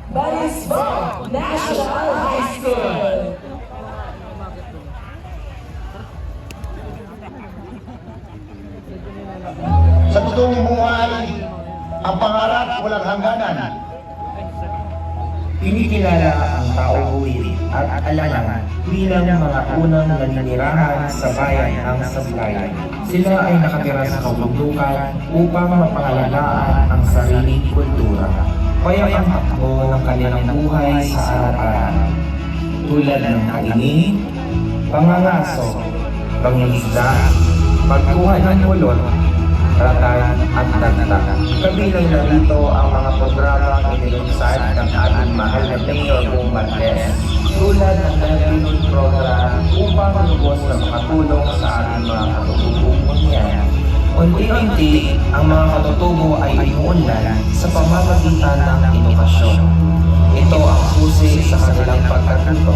Balisbon National High School. Sa totoong buhay, ang pangarap walang hangganan. Kinikilala ang tauhuin at alangan bilang mga unang naninirahan sa bayan ng Sablay. Sila ay nakatira sa kabundukan upang mapangalagaan ang sariling kultura. Payak ang takbo ng kanilang buhay sa araw-araw. Tulad ng kainin, pangangaso, pangingisda, pagkuha ng mulot, ratay at dagdag. Kabilang na rito ang mga programang inilunsad ng ating mahal na Mayor Bong Marquez tulad ng Livelihood Program upang lubos na makatulong sa ating mga katutubong munyan. Unti-unti, ang mga katutubo ay inuunlad sa pamamagitan ng edukasyon. Ito ang susi sa kanilang pagkatuto.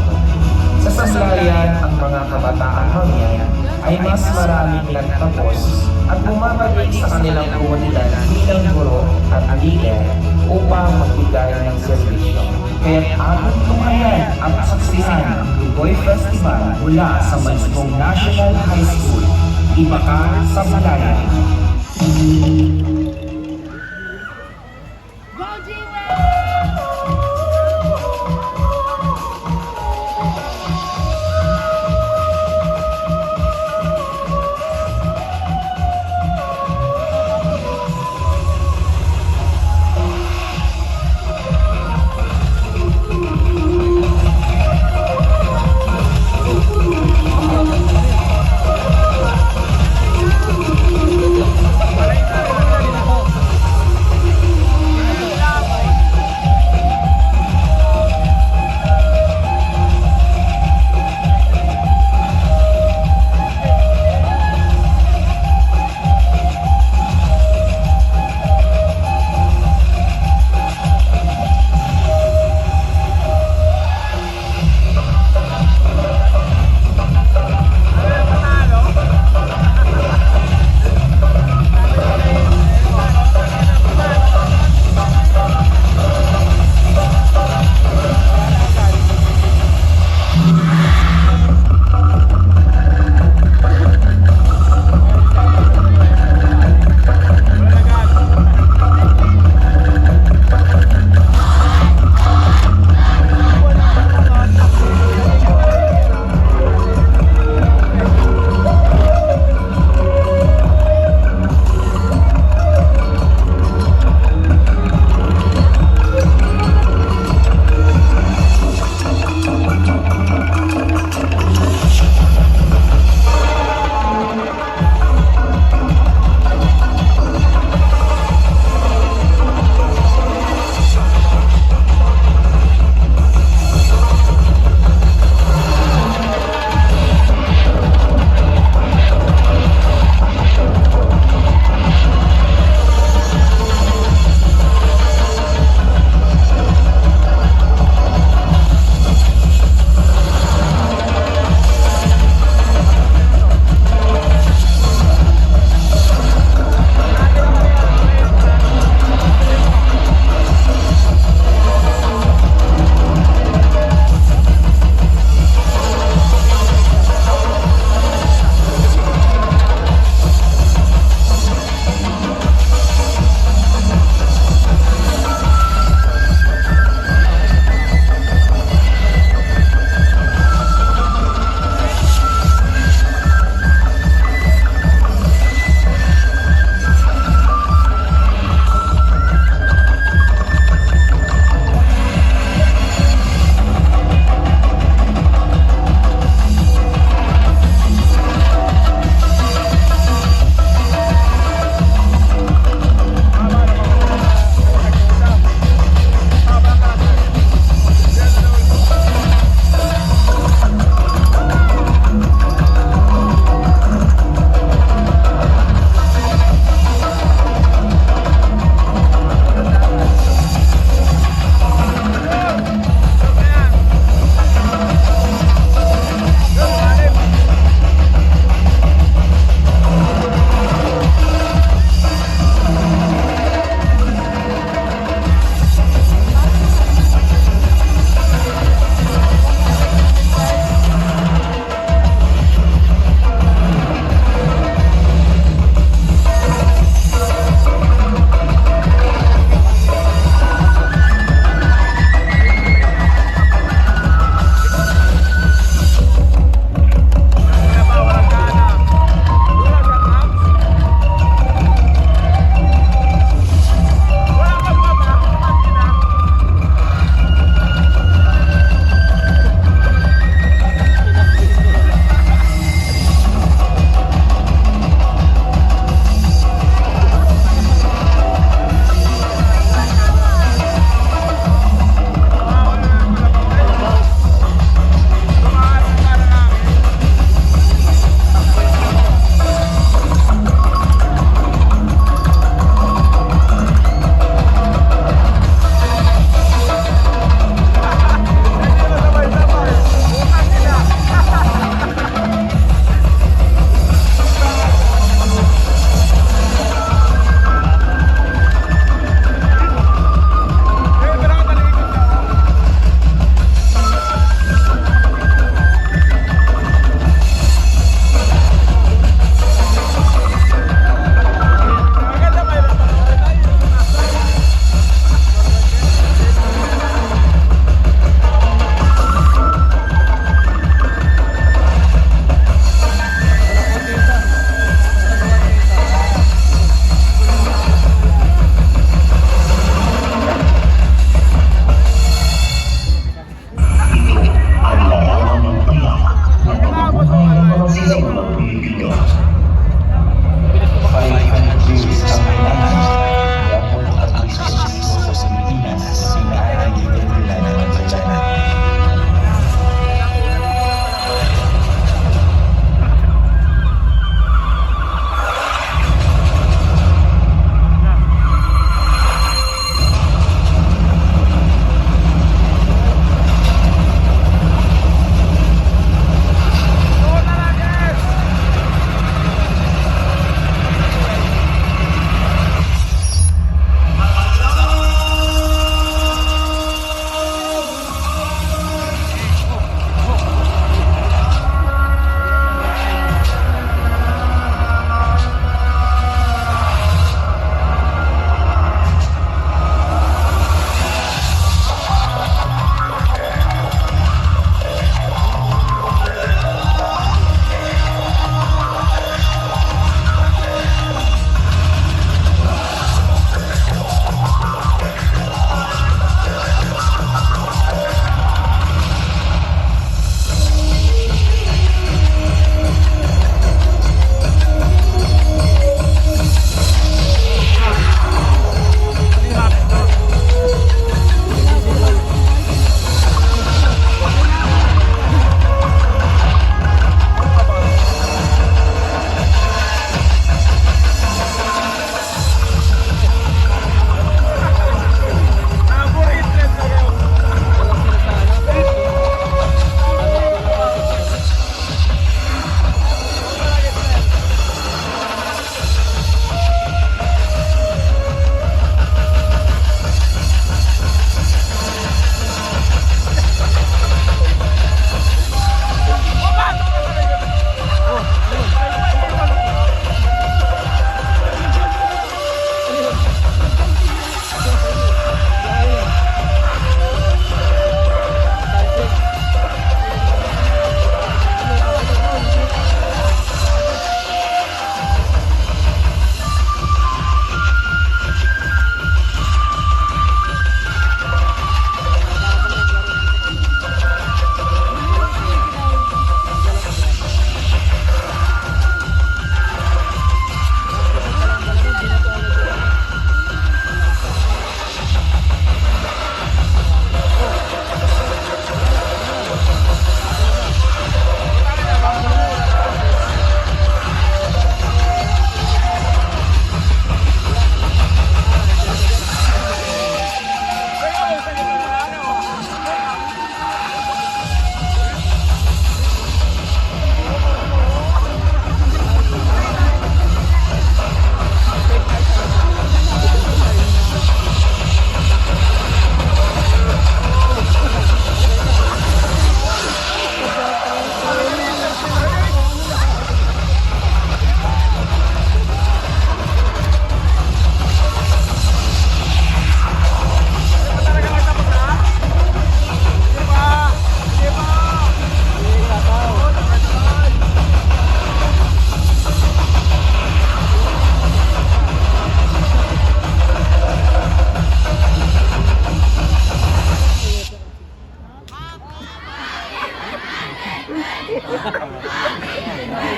Sa Sablayan, ang mga kabataan mangyan ay mas maraming nagtapos at bumabalik sa kanilang komunidad bilang guro at leader upang magbigay ng serbisyo. Kaya ating tumayan at saksihan ang Lugoy Festival mula sa Mansbong National High School, Ibacan, Sablayan.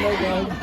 my God.